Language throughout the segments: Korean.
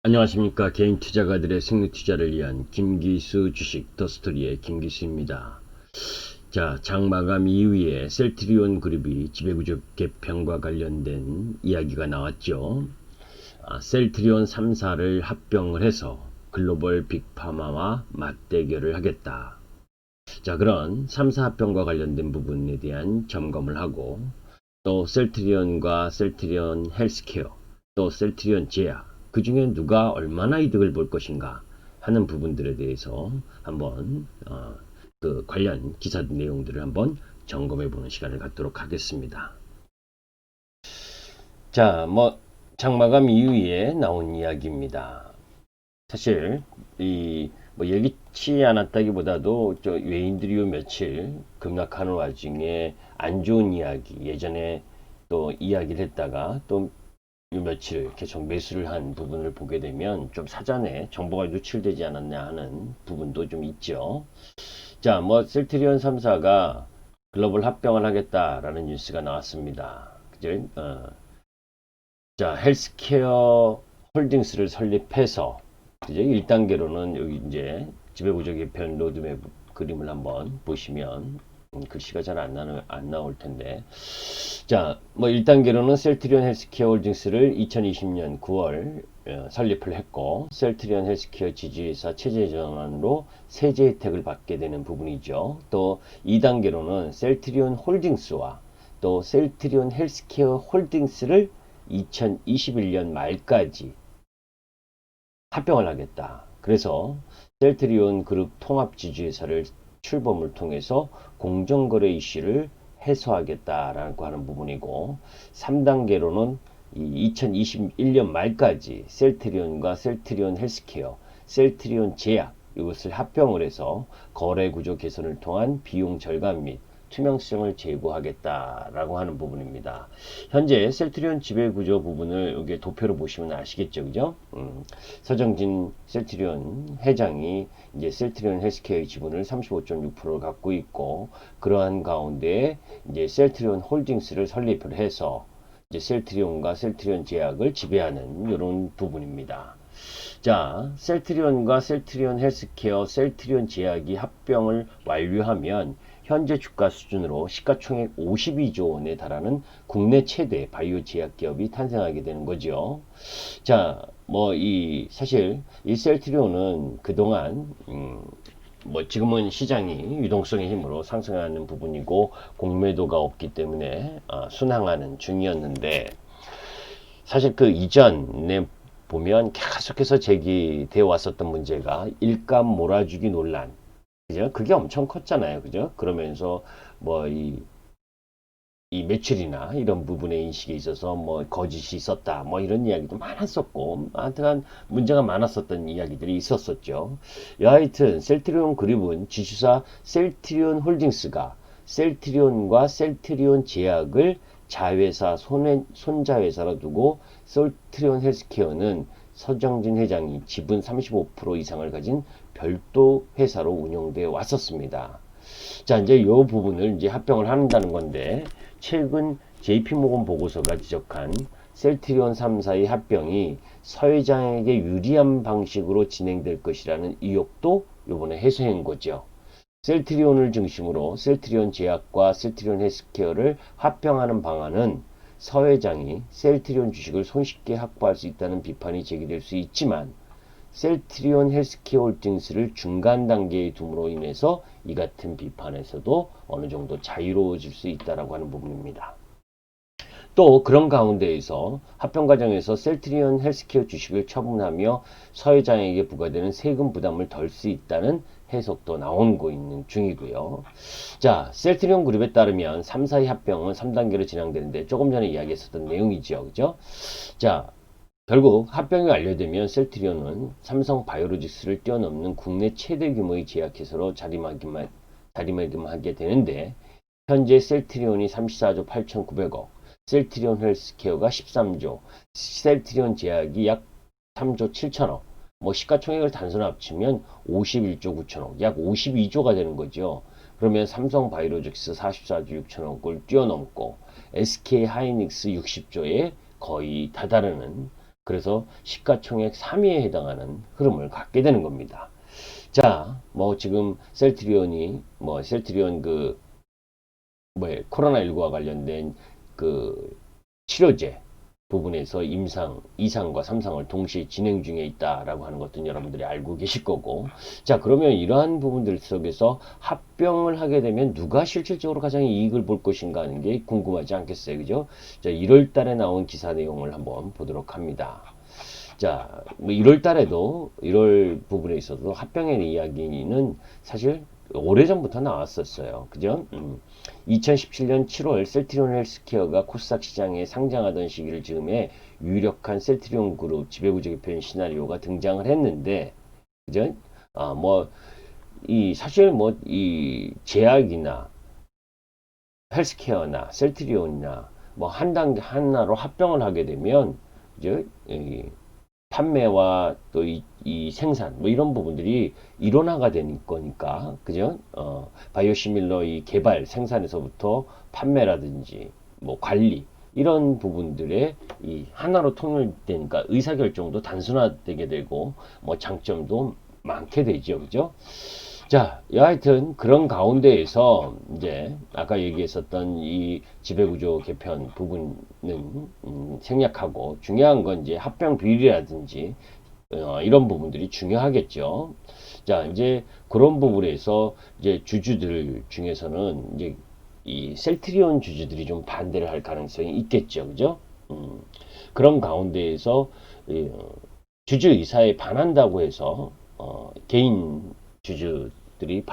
안녕하십니까. 개인 투자가들의 승리 투자를 위한 김기수 주식 더스토리의 김기수입니다. 자, 장마감 이후에 셀트리온 그룹이 지배구조 개편과 관련된 이야기가 나왔죠. 셀트리온 3사를 합병을 해서 글로벌 빅파마와 맞대결을 하겠다. 자, 그런 3사 합병과 관련된 부분에 대한 점검을 하고, 또 셀트리온과 셀트리온 헬스케어, 또 셀트리온 제약, 그 중에 누가 얼마나 이득을 볼 것인가 하는 부분들에 대해서 한번 그 관련 기사 내용들을 한번 점검해 보는 시간을 갖도록 하겠습니다. 자, 장마감 이후에 나온 이야기입니다. 사실 예기치 않았다기보다도 외인들이 요 며칠 급락하는 와중에 안 좋은 이야기, 예전에 또 이야기를 했다가 또 요 며칠 계속 매수를 한 부분을 보게 되면 좀 사전에 정보가 유출되지 않았냐 하는 부분도 좀 있죠. 자, 셀트리온 3사가 글로벌 합병을 하겠다라는 뉴스가 나왔습니다. 그죠? 자, 헬스케어 홀딩스를 설립해서 이제 1단계로는 여기 이제 지배구조 개편 로드맵 그림을 한번 보시면 글씨가 잘 안 나올 텐데. 자, 1단계로는 셀트리온 헬스케어 홀딩스를 2020년 9월 설립을 했고, 셀트리온 헬스케어 지주회사 체제 전환으로 세제 혜택을 받게 되는 부분이죠. 또 2단계로는 셀트리온 홀딩스와 또 셀트리온 헬스케어 홀딩스를 2021년 말까지 합병을 하겠다. 그래서 셀트리온 그룹 통합 지주회사를 출범을 통해서 공정거래 이슈를 해소하겠다라고 하는 부분이고, 3단계로는 2021년 말까지 셀트리온과 셀트리온 헬스케어, 셀트리온 제약 이것을 합병을 해서 거래 구조 개선을 통한 비용 절감 및 투명성을 제고하겠다라고 하는 부분입니다. 현재 셀트리온 지배구조 부분을 여기 도표로 보시면 아시겠죠, 그죠? 서정진 셀트리온 회장이 이제 셀트리온 헬스케어의 지분을 35.6%를 갖고 있고, 그러한 가운데 이제 셀트리온 홀딩스를 설립을 해서 이제 셀트리온과 셀트리온 제약을 지배하는 이런 부분입니다. 자, 셀트리온과 셀트리온 헬스케어, 셀트리온 제약이 합병을 완료하면 현재 주가 수준으로 시가총액 52조 원에 달하는 국내 최대 바이오 제약 기업이 탄생하게 되는 거죠. 자, 사실 이 셀트리온은 그동안 지금은 시장이 유동성의 힘으로 상승하는 부분이고 공매도가 없기 때문에 순항하는 중이었는데, 사실 그 이전에 보면 계속해서 제기되어 왔었던 문제가 일감 몰아주기 논란, 그죠? 그게 엄청 컸잖아요, 그죠? 그러면서 이 매출이나 이런 부분의 인식에 있어서 거짓이 있었다, 이런 이야기도 많았었고, 하여튼 문제가 많았었던 이야기들이 있었었죠. 여하튼 셀트리온 그룹은 지주사 셀트리온 홀딩스가 셀트리온과 셀트리온 제약을 자회사 손자회사로 두고, 셀트리온 헬스케어는 서정진 회장이 지분 35% 이상을 가진 별도 회사로 운영되어 왔었습니다. 자, 이제 이 부분을 이제 합병을 한다는 건데, 최근 JP모건 보고서가 지적한 셀트리온 3사의 합병이 서회장에게 유리한 방식으로 진행될 것이라는 의혹도 이번에 해소한 거죠. 셀트리온을 중심으로 셀트리온 제약과 셀트리온 헬스케어를 합병하는 방안은 서회장이 셀트리온 주식을 손쉽게 확보할 수 있다는 비판이 제기될 수 있지만, 셀트리온 헬스케어 홀딩스를 중간 단계에 둠으로 인해서 이 같은 비판에서도 어느 정도 자유로워질 수 있다라고 하는 부분입니다. 또 그런 가운데에서 합병 과정에서 셀트리온 헬스케어 주식을 처분하며 서회장에게 부과되는 세금 부담을 덜 수 있다는 해석도 나오고 있는 중이고요. 자, 셀트리온 그룹에 따르면 3사의 합병은 3단계로 진행되는데, 조금 전에 이야기했었던 내용이죠, 그죠? 자, 결국 합병이 완료되면 셀트리온은 삼성 바이오로직스를 뛰어넘는 국내 최대 규모의 제약회사로 자리매김하게 되는데, 현재 셀트리온이 34조 8,900억, 셀트리온 헬스케어가 13조, 셀트리온 제약이 약 3조 7천억, 시가총액을 단순 합치면 51조 9천억, 약 52조가 되는 거죠. 그러면 삼성 바이오로직스 44조 6천억을 뛰어넘고 SK 하이닉스 60조에 거의 다다르는 그래서 시가총액 3위에 해당하는 흐름을 갖게 되는 겁니다. 자, 뭐 지금 셀트리온이 뭐 셀트리온 그 뭐에 코로나19와 관련된 그 치료제 부분에서 임상 2상과 3상을 동시에 진행 중에 있다라고 하는 것도 여러분들이 알고 계실 거고, 자 그러면 이러한 부분들 속에서 합병을 하게 되면 누가 실질적으로 가장 이익을 볼 것인가 하는 게 궁금하지 않겠어요, 그죠? 자 1월 달에 나온 기사 내용을 한번 보도록 합니다. 자, 뭐 1월 달에도 1월 부분에 있어서 합병의 이야기는 사실 오래전부터 나왔었어요. 그죠? 2017년 7월 셀트리온 헬스케어가 코스닥 시장에 상장하던 시기를 즈음해 유력한 셀트리온 그룹 지배구조 개편 시나리오가 등장을 했는데, 그죠? 뭐, 사실 뭐, 제약이나 헬스케어나 셀트리온이나 뭐 한 단계 하나로 합병을 하게 되면, 그죠? 판매와 또 이 생산 뭐 이런 부분들이 일원화가 되는 거니까, 그죠? 바이오시밀러 이 개발 생산에서부터 판매라든지 뭐 관리 이런 부분들의 이 하나로 통일되니까 의사결정도 단순화되게 되고 뭐 장점도 많게 되죠, 그죠? 자, 하여튼 그런 가운데에서 이제 아까 얘기했었던 이 지배구조 개편 부분은 생략하고 중요한 건 이제 합병 비율이라든지 이런 부분들이 중요하겠죠. 자, 이제 그런 부분에서 이제 주주들 중에서는 이제 이 셀트리온 주주들이 좀 반대를 할 가능성이 있겠죠, 그죠? 그런 가운데에서 주주 의사에 반한다고 해서 개인 주주들이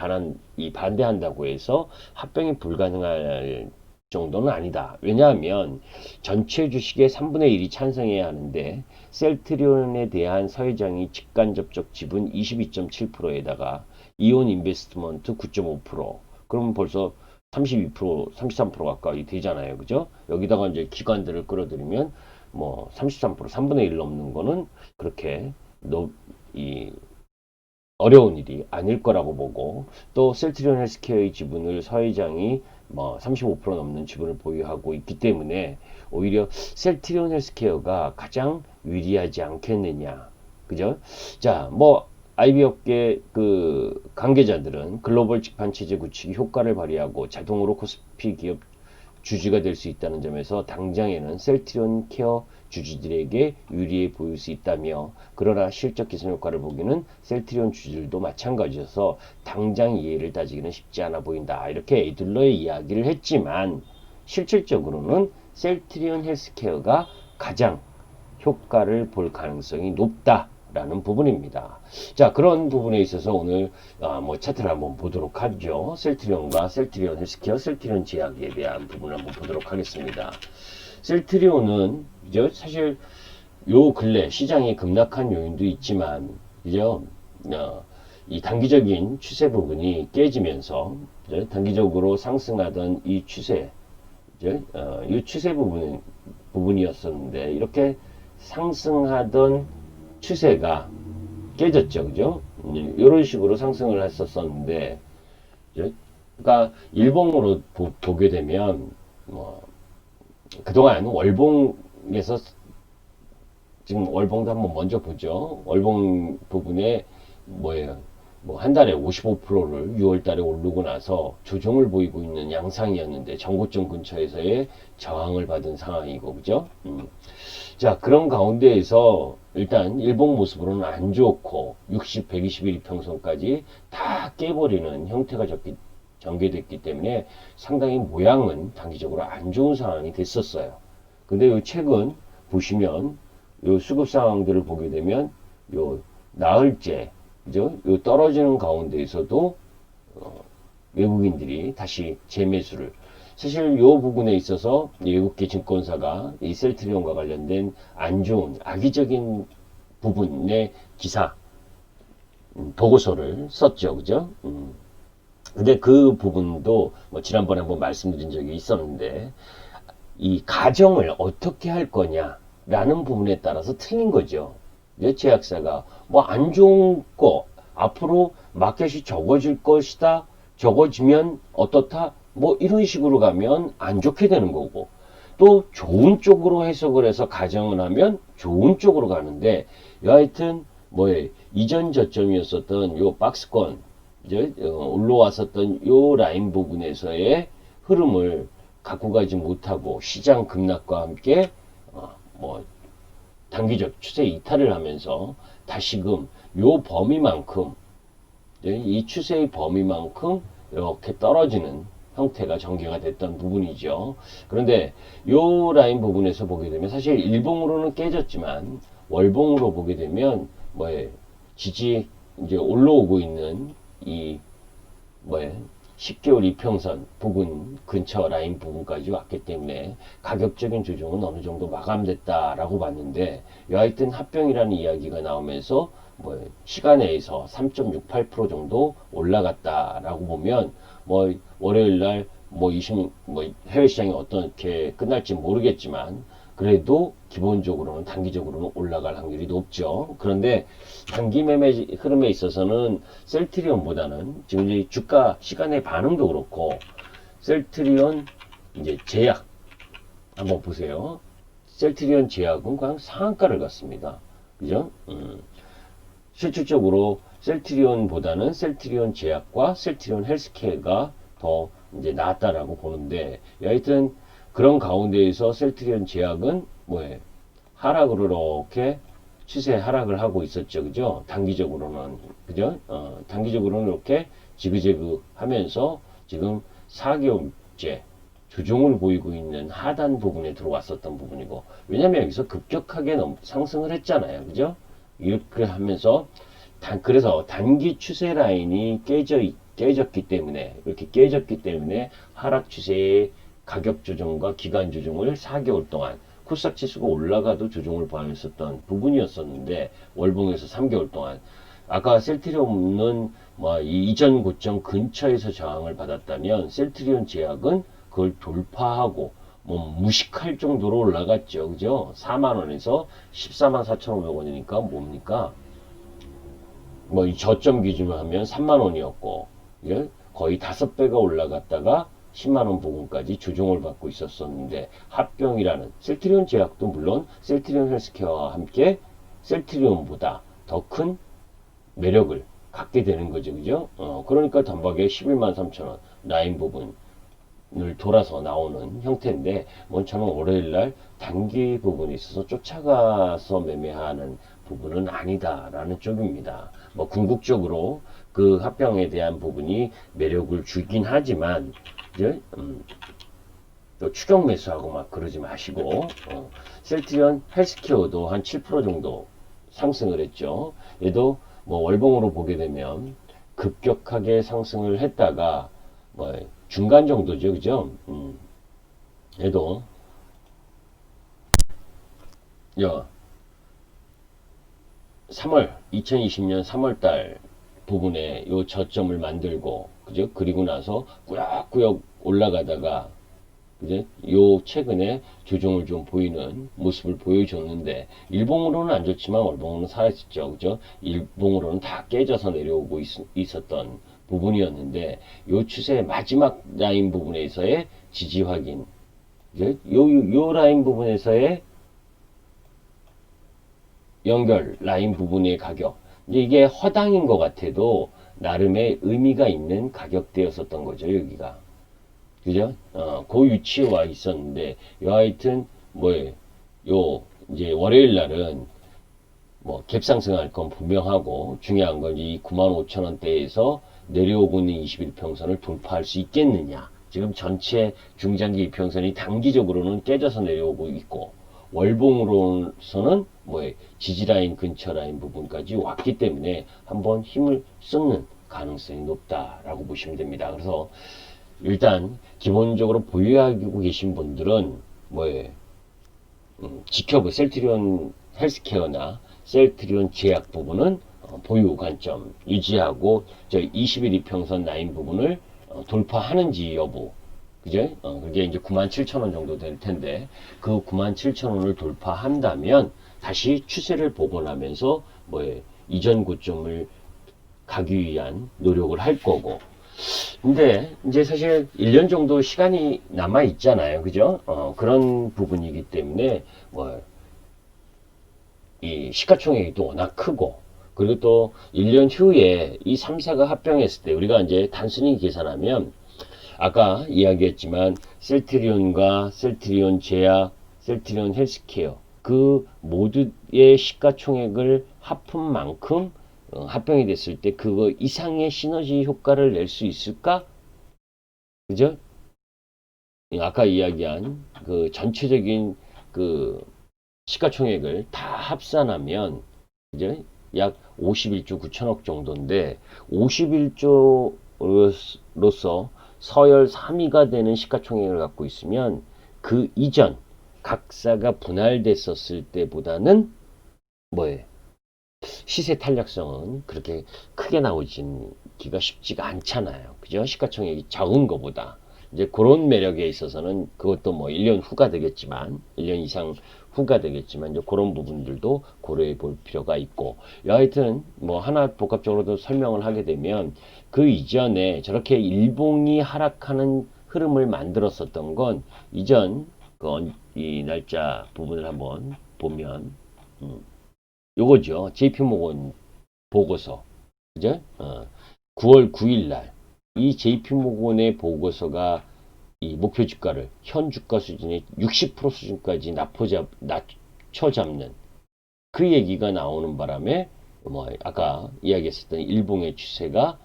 반대한다고 해서 합병이 불가능할 정도는 아니다. 왜냐하면 전체 주식의 3분의 1이 찬성해야 하는데 셀트리온에 대한 서회장이 직간 접촉 지분 22.7%에다가 이온 인베스트먼트 9.5%, 그러면 벌써 32%, 33% 가까이 되잖아요. 그죠? 여기다가 이제 기관들을 끌어들이면 뭐 33%, 3분의 1 넘는 거는 그렇게 어려운 일이 아닐 거라고 보고, 또 셀트리온 헬스케어의 지분을 서회장이 뭐 35% 넘는 지분을 보유하고 있기 때문에 오히려 셀트리온 헬스케어가 가장 유리하지 않겠느냐, 그죠? 자, 뭐 IB 업계 그 관계자들은 글로벌 집판 체제 구축이 효과를 발휘하고 자동으로 코스피 기업 주주가 될 수 있다는 점에서 당장에는 셀트리온 케어 주주들에게 유리해 보일 수 있다며, 그러나 실적 개선 효과를 보기는 셀트리온 주주들도 마찬가지여서 당장 이해를 따지기는 쉽지 않아 보인다. 이렇게 에둘러의 이야기를 했지만 실질적으로는 셀트리온 헬스케어가 가장 효과를 볼 가능성이 높다 라는 부분입니다. 자, 그런 부분에 있어서 오늘 뭐 차트를 한번 보도록 하죠. 셀트리온과 셀트리온 헬스케어, 셀트리온 제약에 대한 부분을 한번 보도록 하겠습니다. 셀트리온은 이제 사실 요 근래 시장이 급락한 요인도 있지만, 그죠? 이 단기적인 추세 부분이 깨지면서 이제 단기적으로 상승하던 이 추세, 이제 이 추세 부분이었었는데 이렇게 상승하던 추세가 깨졌죠, 그죠? 이런 식으로 상승을 했었었는데, 그러니까 일봉으로 보게 되면 뭐 그동안 월봉에서, 지금 월봉도 한번 먼저 보죠. 월봉 부분에 뭐예요? 뭐 한 달에 55%를 6월 달에 오르고 나서 조정을 보이고 있는 양상이었는데 전고점 근처에서의 저항을 받은 상황이고, 그죠? 자, 그런 가운데에서 일단 일봉 모습으로는 안 좋고 60, 120일 이평선까지 다 깨버리는 형태가 전개됐기 때문에 상당히 모양은 단기적으로 안 좋은 상황이 됐었어요. 근데 요 최근 보시면 요 수급 상황들을 보게 되면 요 나흘째, 그죠? 요 떨어지는 가운데에서도 외국인들이 다시 재매수를, 사실 이 부분에 있어서 외국계 증권사가 이 셀트리온과 관련된 안 좋은 악의적인 부분의 기사 보고서를 썼죠, 그죠? 근데 그 부분도 뭐 지난번에 한번 말씀드린 적이 있었는데, 이 가정을 어떻게 할 거냐라는 부분에 따라서 틀린 거죠. 제약사가 뭐 안 좋은 거, 앞으로 마켓이 적어질 것이다, 적어지면 어떻다, 뭐 이런 식으로 가면 안 좋게 되는 거고, 또 좋은 쪽으로 해석을 해서 가정을 하면 좋은 쪽으로 가는데, 여하튼 이전 저점이었었던 요 박스권 이제 올라왔었던 요 라인 부분에서의 흐름을 갖고 가지 못하고 시장 급락과 함께 단기적 추세 이탈을 하면서 다시금 요 범위만큼, 이 추세의 범위만큼 이렇게 떨어지는 형태가 전개가 됐던 부분이죠. 그런데 요 라인 부분에서 보게 되면 사실 일봉으로는 깨졌지만 월봉으로 보게 되면 지지 이제 올라오고 있는 이 10개월 이평선 부분 근처 라인 부분까지 왔기 때문에 가격적인 조정은 어느 정도 마감됐다라고 봤는데, 여하튼 합병이라는 이야기가 나오면서 시간 내에서 3.68% 정도 올라갔다라고 보면 월요일날 해외 시장이 어떻게 끝날지 모르겠지만 그래도 기본적으로는 단기적으로는 올라갈 확률이 높죠. 그런데 단기 매매 흐름에 있어서는 셀트리온보다는 지금 이제 주가 시간의 반응도 그렇고 셀트리온 이제 제약 한번 보세요. 셀트리온 제약은 그냥 상한가를 갔습니다. 그죠? 실질적으로 셀트리온보다는 셀트리온 제약과 셀트리온 헬스케어가 더 이제 낫다라고 보는데, 여하튼 그런 가운데에서 셀트리온 제약은 하락으로 이렇게 추세 하락을 하고 있었죠. 그죠? 단기적으로는. 그죠? 단기적으로는 이렇게 지그재그 하면서 지금 4개월째 조정을 보이고 있는 하단 부분에 들어왔었던 부분이고, 왜냐면 여기서 급격하게 상승을 했잖아요. 그죠? 이렇게 하면서 그래서 단기 추세 라인이 깨졌기 때문에, 이렇게 깨졌기 때문에 하락 추세의 가격 조정과 기간 조정을 4개월 동안 코스닥 지수가 올라가도 조정을 보였었던 부분이었었는데, 월봉에서 3개월 동안 아까 셀트리온은 이 이전 고점 근처에서 저항을 받았다면 셀트리온 제약은 그걸 돌파하고 무식할 정도로 올라갔죠. 그죠? 4만원에서 14만 4,500원이니까 뭡니까? 이 저점 기준으로 하면 3만원이었고, 거의 5배가 올라갔다가 10만원 부분까지 조정을 받고 있었었는데, 합병이라는 셀트리온 제약도 물론 셀트리온 헬스케어와 함께 셀트리온보다 더 큰 매력을 갖게 되는 거죠. 그죠? 그러니까 단박에 11만 3천원 라인 부분을 돌아서 나오는 형태인데, 저는 월요일날 단기 부분에 있어서 쫓아가서 매매하는 부분은 아니다라는 쪽입니다. 궁극적으로 그 합병에 대한 부분이 매력을 주긴 하지만, 이제 또 추격 매수하고 막 그러지 마시고, 셀트리온 헬스케어도 한 7% 정도 상승을 했죠. 얘도 월봉으로 보게 되면 급격하게 상승을 했다가 중간 정도죠. 그죠? 얘도 2020년 3월달 부분에 요 저점을 만들고, 그죠? 그리고 나서 꾸역꾸역 올라가다가, 이제 요 최근에 조정을 좀 보이는 모습을 보여줬는데, 일봉으로는 안 좋지만 월봉으로는 살아있었죠. 그죠? 일봉으로는 다 깨져서 내려오고 있었던 부분이었는데, 요 추세의 마지막 라인 부분에서의 지지 확인, 요 라인 부분에서의 연결 라인 부분의 가격, 이게 허당인 것 같아도 나름의 의미가 있는 가격대였었던 거죠. 여기가, 그죠? 그 위치에 와 있었는데, 여하튼 이제 월요일 날은 갭상승할 건 분명하고, 중요한 건 이 95,000원대에서 내려오고 있는 21평선을 돌파할 수 있겠느냐. 지금 전체 중장기 이평선이 단기적으로는 깨져서 내려오고 있고, 월봉으로서는 지지라인 근처 라인 부분까지 왔기 때문에 한번 힘을 쏟는 가능성이 높다라고 보시면 됩니다. 그래서 일단 기본적으로 보유하고 계신 분들은 셀트리온 헬스케어나 셀트리온 제약 부분은 보유 관점 유지하고, 20일 이평선 라인 부분을 돌파하는지 여부, 그죠? 그게 이제 97,000원 정도 될 텐데, 그 97,000원을 돌파한다면 다시 추세를 복원하면서 이전 고점을 가기 위한 노력을 할 거고, 근데 이제 사실 1년 정도 시간이 남아 있잖아요. 그죠? 그런 부분이기 때문에 뭐 이 시가총액이 또 워낙 크고, 그리고 또 1년 후에 이 3사가 합병했을 때 우리가 이제 단순히 계산하면 아까 이야기했지만 셀트리온과 셀트리온 제약, 셀트리온 헬스케어 그 모두의 시가총액을 합한 만큼 합병이 됐을 때 그거 이상의 시너지 효과를 낼 수 있을까? 그죠? 아까 이야기한 그 전체적인 그 시가총액을 다 합산하면 이제 약 51조 9천억 정도인데 51조로서 서열 3위가 되는 시가총액을 갖고 있으면 그 이전 각사가 분할됐었을 때보다는 뭐예요? 시세 탄력성은 그렇게 크게 나오지가 쉽지가 않잖아요. 그죠? 시가총액이 적은 것보다. 이제 그런 매력에 있어서는 그것도 뭐 1년 후가 되겠지만, 1년 이상 후가 되겠지만, 이제 그런 부분들도 고려해 볼 필요가 있고, 여하튼 뭐 하나 복합적으로도 설명을 하게 되면 그 이전에 저렇게 일봉이 하락하는 흐름을 만들었었던 건 이전 이 날짜 부분을 한번 보면, 요거죠. JP모건 보고서. 그죠? 9월 9일 날. 이 JP모건의 보고서가 이 목표 주가를 현 주가 수준의 60% 수준까지 낮춰 잡는 그 얘기가 나오는 바람에 뭐 아까 이야기했었던 일봉의 추세가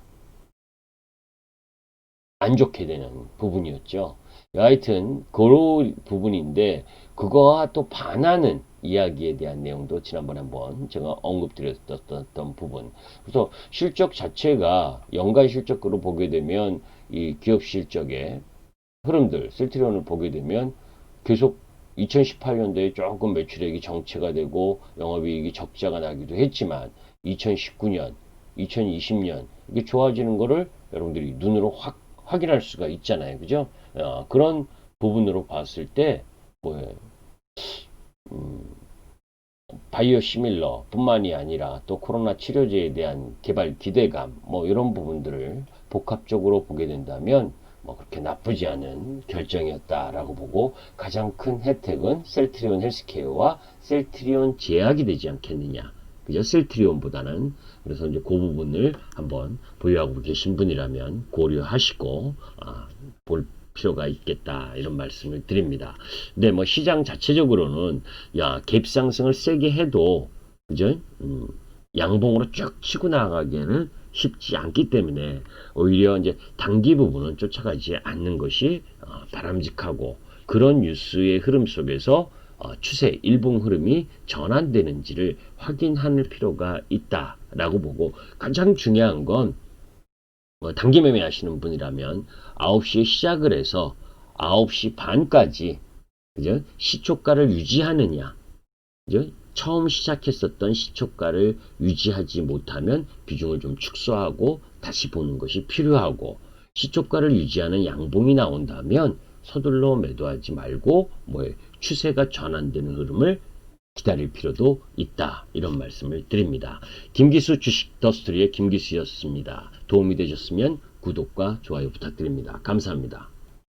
안 좋게 되는 부분이었죠. 하여튼 그런 부분인데 그거와 또 반하는 이야기에 대한 내용도 지난번에 한번 제가 언급드렸던 부분. 그래서 실적 자체가 연간 실적으로 보게 되면 이 기업 실적의 흐름들, 셀트리온을 보게 되면 계속 2018년도에 조금 매출액이 정체가 되고 영업이익이 적자가 나기도 했지만 2019년, 2020년 이게 좋아지는 거를 여러분들이 눈으로 확인할 수가 있잖아요. 그죠? 그런 부분으로 봤을 때 뭐, 바이오 시밀러 뿐만이 아니라 또 코로나 치료제에 대한 개발 기대감 뭐 이런 부분들을 복합적으로 보게 된다면 뭐 그렇게 나쁘지 않은 결정이었다라고 보고 가장 큰 혜택은 셀트리온 헬스케어와 셀트리온 제약이 되지 않겠느냐. 그죠? 셀트리온보다는. 그래서 이제 그 부분을 한번 보유하고 계신 분이라면 고려하시고 볼 필요가 있겠다 이런 말씀을 드립니다. 근데 뭐 시장 자체적으로는 갭 상승을 세게 해도 그죠? 양봉으로 쭉 치고 나가기에는 쉽지 않기 때문에 오히려 이제 단기 부분은 쫓아가지 않는 것이 바람직하고 그런 뉴스의 흐름 속에서 추세 일봉 흐름이 전환되는지를 확인할 필요가 있다라고 보고 가장 중요한 건 단기 매매 하시는 분이라면 9시에 시작을 해서 9시 반까지 그죠? 시초가를 유지하느냐 그죠? 처음 시작했었던 시초가를 유지하지 못하면 비중을 좀 축소하고 다시 보는 것이 필요하고 시초가를 유지하는 양봉이 나온다면 서둘러 매도하지 말고 추세가 전환되는 흐름을 기다릴 필요도 있다. 이런 말씀을 드립니다. 김기수 주식 더스토리의 김기수였습니다. 도움이 되셨으면 구독과 좋아요 부탁드립니다. 감사합니다.